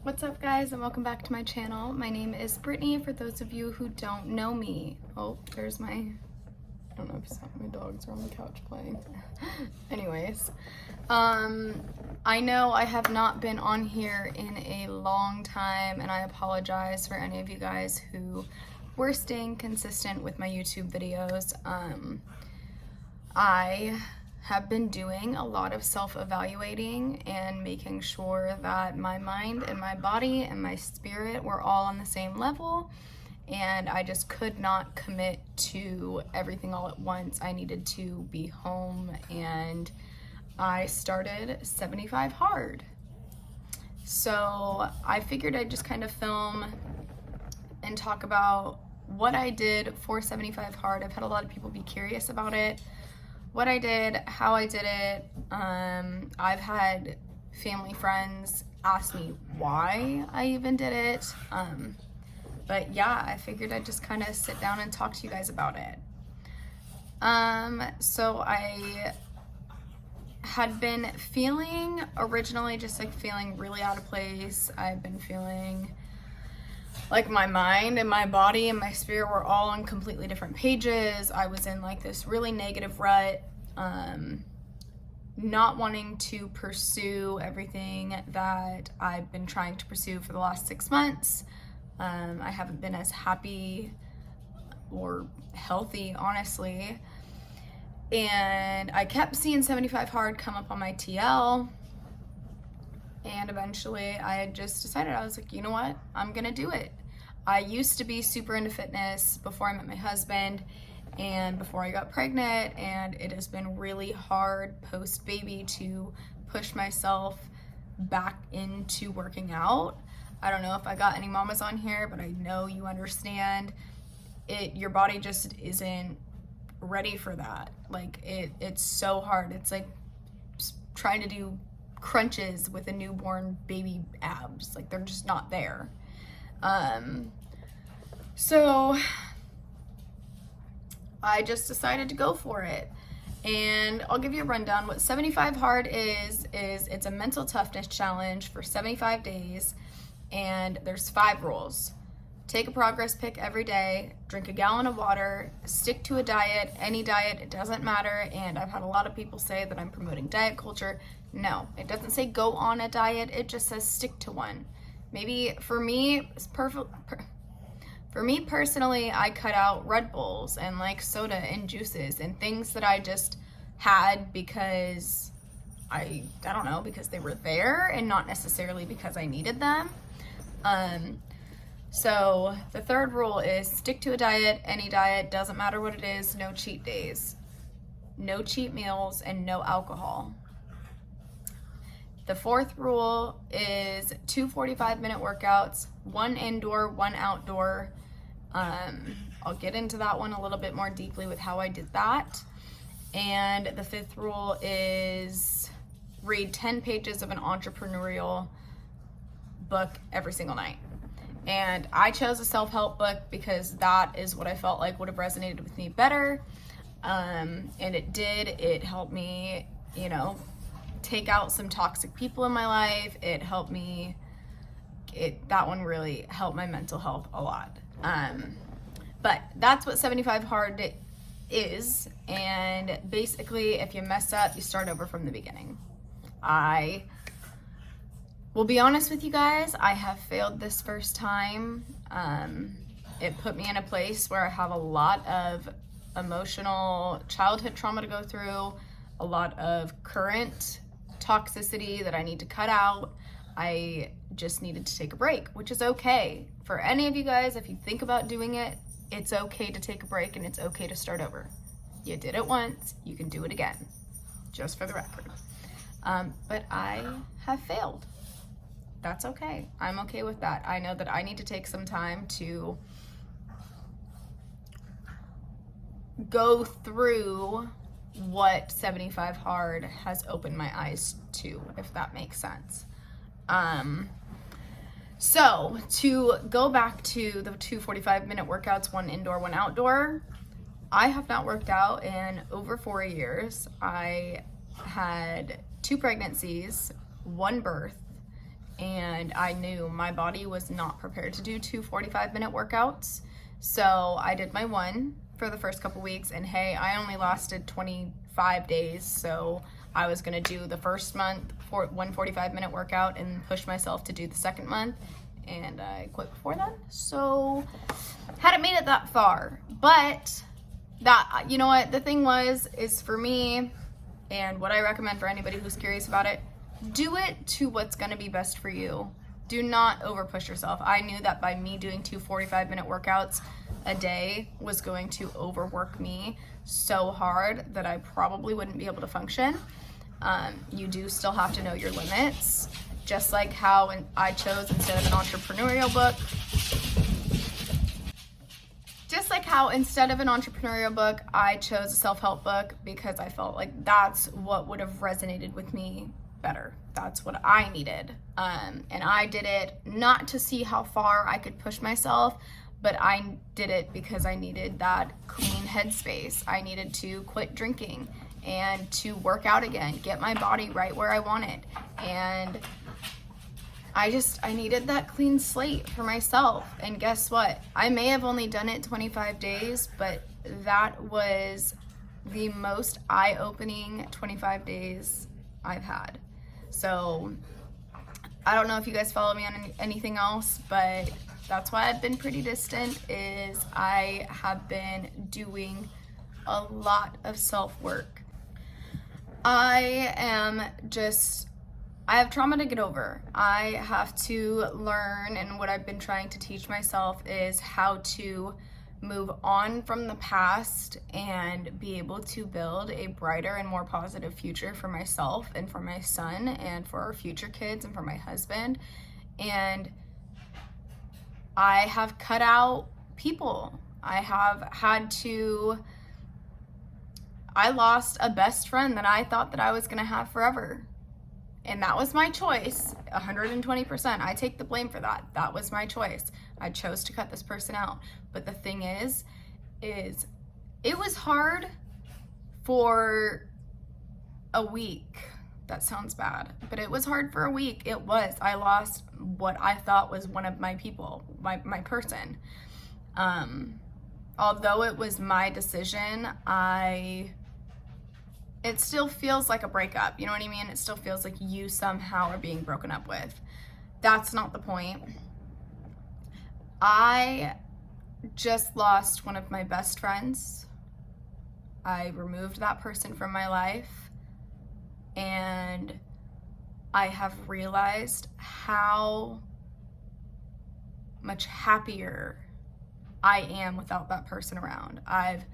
What's up, guys, and welcome back to my channel. My name is Brittany, for those of you who don't know me. Oh, there's I don't know if you saw, my dogs are on the couch playing. Anyways, I know I have not been on here in a long time, and I apologize for any of you guys who were staying consistent with my YouTube videos. I have been doing a lot of self-evaluating and making sure that my mind and my body and my spirit were all on the same level, and I just could not commit to everything all at once. I needed to be home, and I started 75 Hard. So I figured I'd just kind of film and talk about what I did for 75 Hard. I've had a lot of people be curious about it, what I did, how I did it. I've had family friends ask me why I even did it. But yeah, I figured I'd just kind of sit down and talk to you guys about it. So I had been feeling originally just like feeling really out of place. I've been feeling like my mind and my body and my spirit were all on completely different pages. I was in like this really negative rut, not wanting to pursue everything that I've been trying to pursue for the last 6 months. I haven't been as happy or healthy, honestly. And I kept seeing 75 Hard come up on my TL. And eventually I had just decided, I was like, you know what? I'm gonna do it. I used to be super into fitness before I met my husband and before I got pregnant, and it has been really hard post-baby to push myself back into working out. I don't know if I got any mamas on here, but I know you understand it. Your body just isn't ready for that. Like it's so hard. It's like trying to do crunches with a newborn baby abs. Like they're just not there. So I just decided to go for it. And I'll give you a rundown. What 75 Hard is it's a mental toughness challenge for 75 days. And there's 5 rules. Take a progress pic every day, drink a gallon of water, stick to a diet, any diet, it doesn't matter. And I've had a lot of people say that I'm promoting diet culture. No, it doesn't say go on a diet, it just says stick to one. Maybe for me, for me personally, I cut out Red Bulls and like soda and juices and things that I just had because I don't know, because they were there and not necessarily because I needed them. So the third rule is stick to a diet, any diet, doesn't matter what it is, no cheat days, no cheat meals, and no alcohol. The fourth rule is 2 45-minute workouts, 1 indoor, 1 outdoor. I'll get into that one a little bit more deeply with how I did that. And the 5th rule is read 10 pages of an entrepreneurial book every single night. And I chose a self-help book because that is what I felt like would have resonated with me better. And it did. It helped me, you know, take out some toxic people in my life. It helped me, that one really helped my mental health a lot. But that's what 75 Hard is. And basically, if you mess up, you start over from the beginning. I will be honest with you guys, I have failed this first time. It put me in a place where I have a lot of emotional childhood trauma to go through, a lot of current toxicity that I need to cut out. I just needed to take a break, which is okay. For any of you guys, if you think about doing it, it's okay to take a break and it's okay to start over. You did it once, you can do it again, just for the record. But I have failed. That's okay. I'm okay with that. I know that I need to take some time to go through what 75 Hard has opened my eyes to, if that makes sense. So to go back to the 2 45-minute workouts, 1 indoor, 1 outdoor, I have not worked out in over 4 years. I had 2 pregnancies, 1 birth, and I knew my body was not prepared to do 2 45-minute workouts. So I did my one for the first couple weeks, and hey, I only lasted 25 days, so I was gonna do the first month for 1 45-minute workout and push myself to do the second month, and I quit before then. So hadn't made it that far, but that, you know what, the thing is for me, and what I recommend for anybody who's curious about it, do it to what's gonna be best for you. Do not over push yourself. I knew that by me doing 2 45-minute workouts a day was going to overwork me so hard that I probably wouldn't be able to function. You do still have to know your limits, just like how I chose, instead of an entrepreneurial book, I chose a self-help book, because I felt like that's what would have resonated with me better. That's what I needed. And I did it not to see how far I could push myself, but I did it because I needed that clean headspace. I needed to quit drinking and to work out again, get my body right where I want it. And I needed that clean slate for myself. And guess what? I may have only done it 25 days, but that was the most eye-opening 25 days I've had. So I don't know if you guys follow me on anything else, but that's why I've been pretty distant, is I have been doing a lot of self-work. I have trauma to get over. I have to learn, and what I've been trying to teach myself is how to move on from the past and be able to build a brighter and more positive future for myself and for my son and for our future kids and for my husband. And I have cut out people. I lost a best friend that I thought that I was gonna have forever. And that was my choice, 120%. I take the blame for that. That was my choice. I chose to cut this person out. But the thing is it was hard for a week. That sounds bad, but it was hard for a week. It was. I lost what I thought was one of my people, my person. Although it was my decision, it still feels like a breakup. You know what I mean? It still feels like you somehow are being broken up with. That's not the point. I just lost one of my best friends. I removed that person from my life, and I have realized how much happier I am without that person around. I've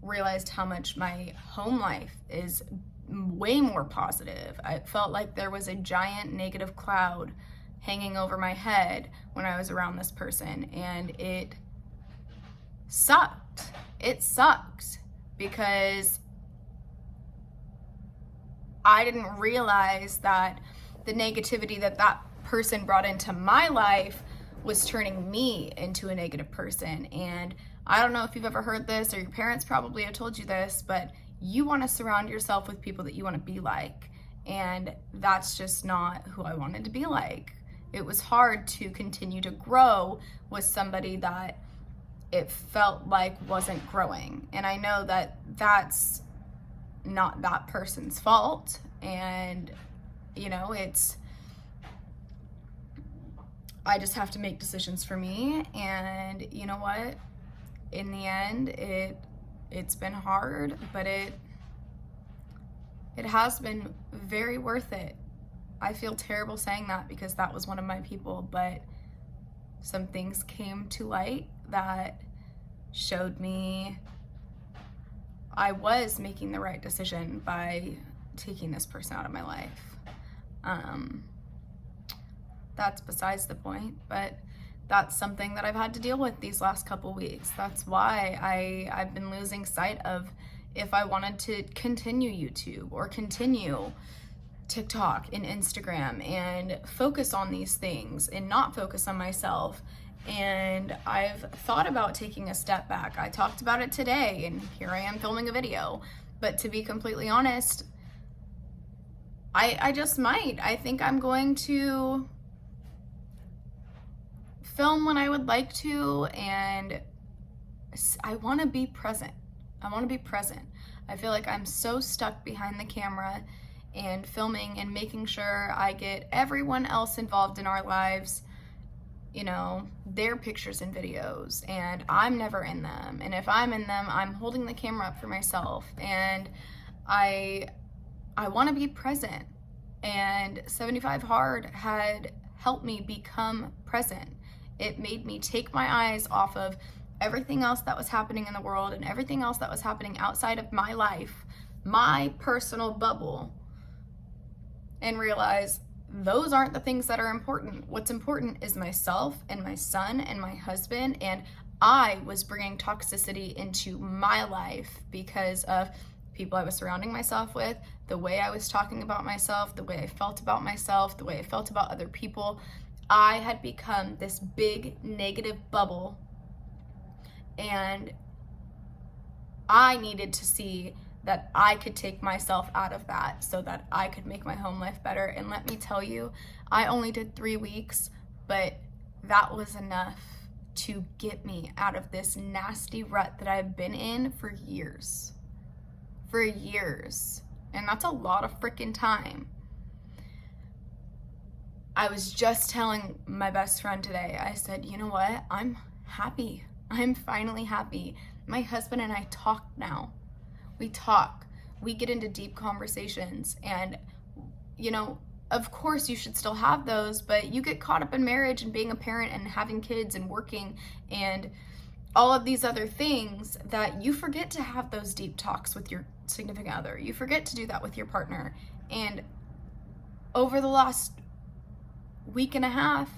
realized how much my home life is way more positive. I felt like there was a giant negative cloud hanging over my head when I was around this person, and it sucked. It sucked because I didn't realize that the negativity that person brought into my life was turning me into a negative person. And I don't know if you've ever heard this, or your parents probably have told you this, but you want to surround yourself with people that you want to be like. And that's just not who I wanted to be like. It was hard to continue to grow with somebody that it felt like wasn't growing. And I know that that's not that person's fault. And, I just have to make decisions for me. And you know what? In the end, it's been hard, but it has been very worth it. I feel terrible saying that because that was one of my people, but some things came to light that showed me I was making the right decision by taking this person out of my life. That's besides the point, but that's something that I've had to deal with these last couple weeks. That's why I've been losing sight of if I wanted to continue YouTube or continue TikTok and Instagram and focus on these things and not focus on myself. And I've thought about taking a step back. I talked about it today, and here I am filming a video. But to be completely honest, I just might. I think I'm going to film when I would like to, and I want to be present. I feel like I'm so stuck behind the camera and filming and making sure I get everyone else involved in our lives, you know, their pictures and videos, and I'm never in them. And if I'm in them, I'm holding the camera up for myself, and I want to be present. And 75 Hard had helped me become present. It made me take my eyes off of everything else that was happening in the world and everything else that was happening outside of my life, my personal bubble, and realize those aren't the things that are important. What's important is myself and my son and my husband, and I was bringing toxicity into my life because of people I was surrounding myself with, the way I was talking about myself, the way I felt about myself, the way I felt about other people. I had become this big negative bubble, and I needed to see that I could take myself out of that so that I could make my home life better. And let me tell you, I only did 3 weeks, but that was enough to get me out of this nasty rut that I've been in for years. And that's a lot of freaking time. I was just telling my best friend today, I said, you know what? I'm happy. I'm finally happy. My husband and I talk now. We talk. We get into deep conversations. And, you know, of course you should still have those, but you get caught up in marriage and being a parent and having kids and working and all of these other things that you forget to have those deep talks with your significant other. You forget to do that with your partner. And over the last week and a half,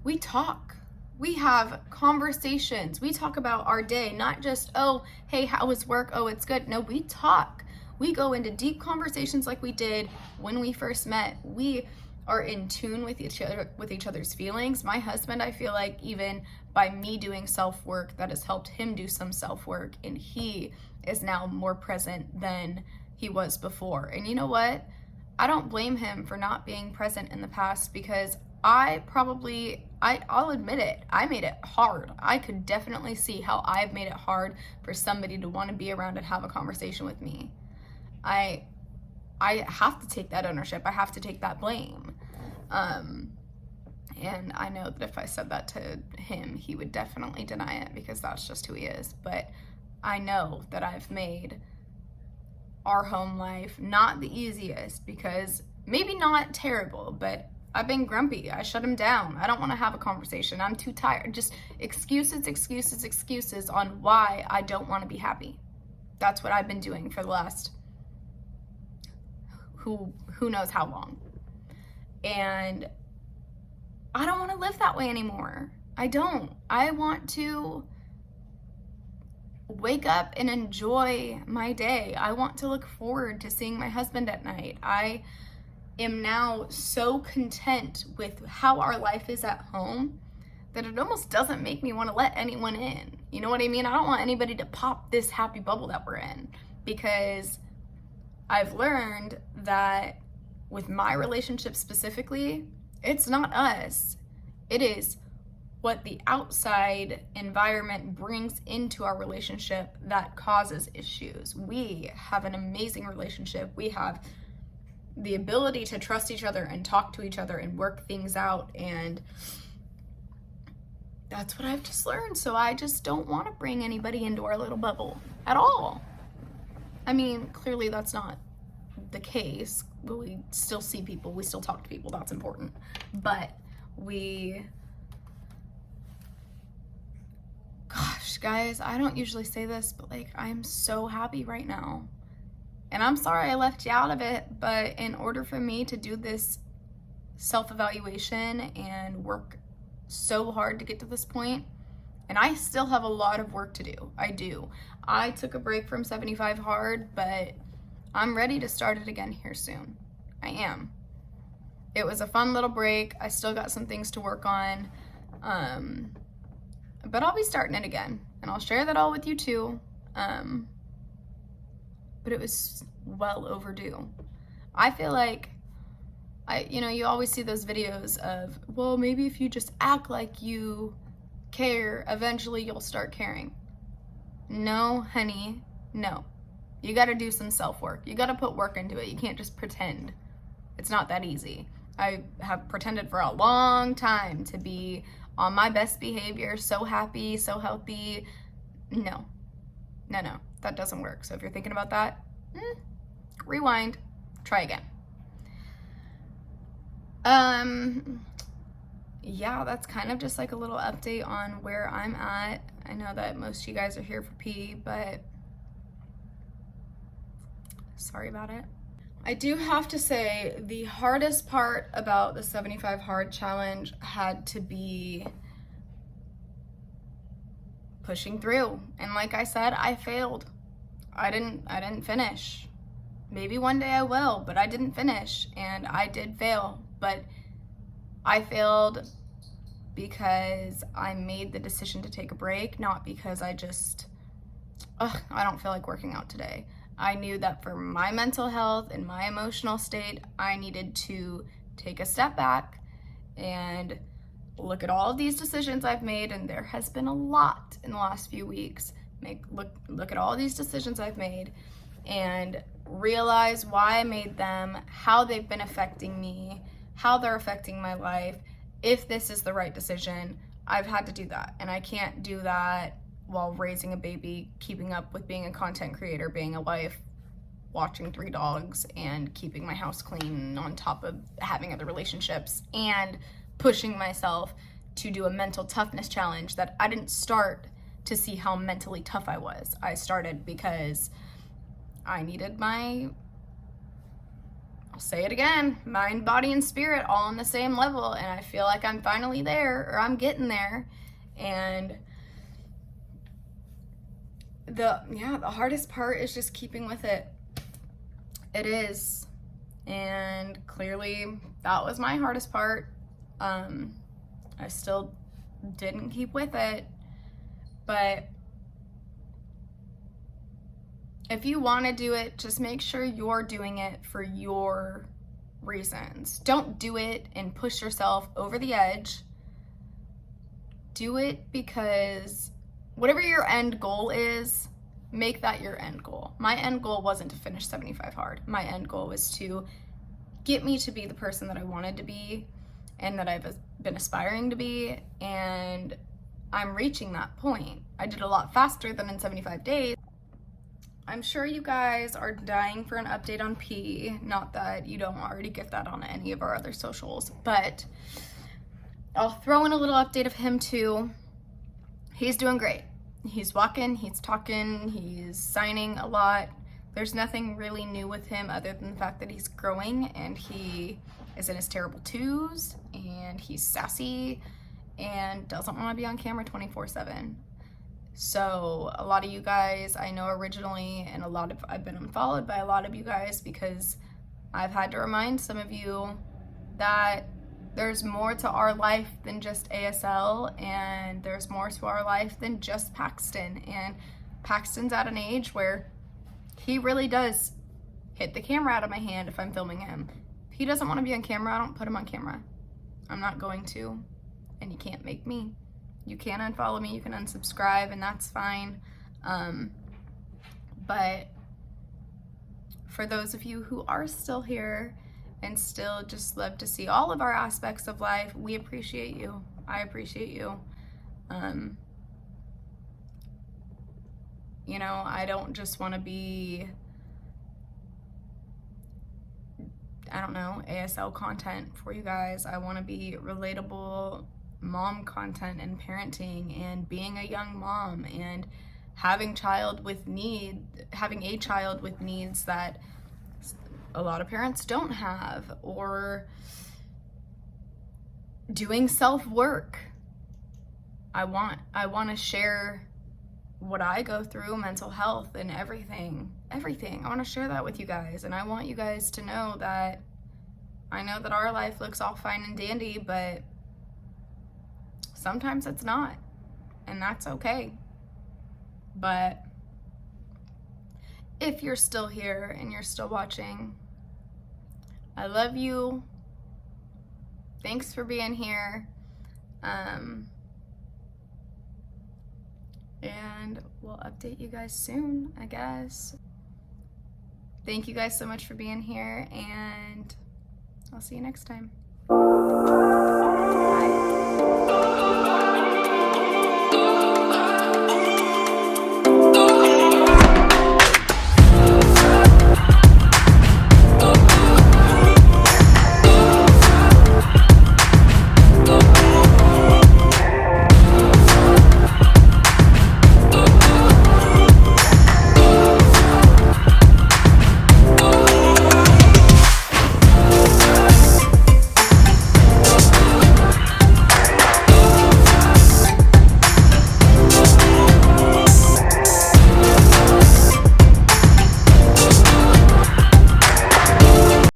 we talk. We have conversations. We talk about our day, not just, oh, hey, how was work? Oh, it's good. No, we talk. We go into deep conversations like we did when we first met. We are in tune with each other's feelings. My husband, I feel like even by me doing self-work, that has helped him do some self-work, and he is now more present than he was before. And you know what? I don't blame him for not being present in the past, because I'll admit it, I made it hard. I could definitely see how I've made it hard for somebody to want to be around and have a conversation with me. I have to take that ownership. I have to take that blame. And I know that if I said that to him, he would definitely deny it, because that's just who he is. But I know that I've made our home life not the easiest, because maybe not terrible, but I've been grumpy. I shut him down. I don't want to have a conversation. I'm too tired. Just excuses on why I don't want to be happy. That's what I've been doing for the last who knows how long. And I don't want to live that way anymore. I don't. I want to wake up and enjoy my day. I want to look forward to seeing my husband at night. I am now so content with how our life is at home that it almost doesn't make me want to let anyone in. You know what I mean? I don't want anybody to pop this happy bubble that we're in, because I've learned that with my relationship specifically, it's not us. It is what the outside environment brings into our relationship that causes issues. We have an amazing relationship. We have the ability to trust each other and talk to each other and work things out, and that's what I've just learned. So I just don't want to bring anybody into our little bubble at all. I mean, clearly that's not the case. We still see people, we still talk to people, that's important. But gosh, guys, I don't usually say this, but like, I'm so happy right now. And I'm sorry I left you out of it, but in order for me to do this self-evaluation and work so hard to get to this point, and I still have a lot of work to do. I do. I took a break from 75 Hard, but I'm ready to start it again here soon. I am. It was a fun little break. I still got some things to work on, but I'll be starting it again, and I'll share that all with you too. But it was well overdue. I feel like You always see those videos of, well, maybe if you just act like you care, eventually you'll start caring. No, honey, no. You got to do some self-work. You got to put work into it. You can't just pretend. It's not that easy. I have pretended for a long time to be on my best behavior, so happy, so healthy. No, that doesn't work. So if you're thinking about that, rewind, try again. Yeah, that's kind of just like a little update on where I'm at. I know that most of you guys are here for P, but sorry about it. I do have to say the hardest part about the 75 Hard Challenge had to be pushing through. And like I said, I failed. I didn't finish. Maybe one day I will, but I didn't finish, and I did fail. But I failed because I made the decision to take a break, not because I don't feel like working out today. I knew that for my mental health and my emotional state, I needed to take a step back and look at all of these decisions I've made, and there has been a lot in the last few weeks. Look at all these decisions I've made and realize why I made them, how they've been affecting me, how they're affecting my life, if this is the right decision. I've had to do that, and I can't do that while raising a baby, keeping up with being a content creator, being a wife, watching 3 dogs, and keeping my house clean on top of having other relationships, and pushing myself to do a mental toughness challenge that I didn't start to see how mentally tough I was. I started because I needed I'll say it again, mind, body, and spirit all on the same level, and I feel like I'm finally there, or I'm getting there. And the hardest part is just keeping with it. It is. And clearly that was my hardest part. I still didn't keep with it, but if you want to do it, just make sure you're doing it for your reasons. Don't do it and push yourself over the edge. Do it because whatever your end goal is, make that your end goal. My end goal wasn't to finish 75 Hard. My end goal was to get me to be the person that I wanted to be and that I've been aspiring to be, and I'm reaching that point. I did a lot faster than in 75 days. I'm sure you guys are dying for an update on P. Not that you don't already get that on any of our other socials, but I'll throw in a little update of him too. He's doing great. He's walking, he's talking, he's signing a lot. There's nothing really new with him other than the fact that he's growing, and he is in his terrible twos, and he's sassy and doesn't want to be on camera 24/7. So a lot of you guys I know originally, and I've been unfollowed by a lot of you guys because I've had to remind some of you that there's more to our life than just ASL, and there's more to our life than just Paxton. And Paxton's at an age where he really does hit the camera out of my hand if I'm filming him. If he doesn't want to be on camera, I don't put him on camera. I'm not going to, and you can't make me. You can unfollow me, you can unsubscribe, and that's fine. But for those of you who are still here and still just love to see all of our aspects of life, we appreciate you. I appreciate you. You know, I don't just want to be, I don't know, ASL content for you guys. I want to be relatable mom content and parenting and being a young mom and having a child with needs that a lot of parents don't have, or doing self-work. I want to share what I go through, mental health and everything. I want to share that with you guys, and I want you guys to know that I know that our life looks all fine and dandy, but sometimes it's not, and that's okay. But if you're still here and you're still watching, I love you. thanks for being here. And we'll update you guys soon, I guess. Thank you guys so much for being here, and I'll see you next time.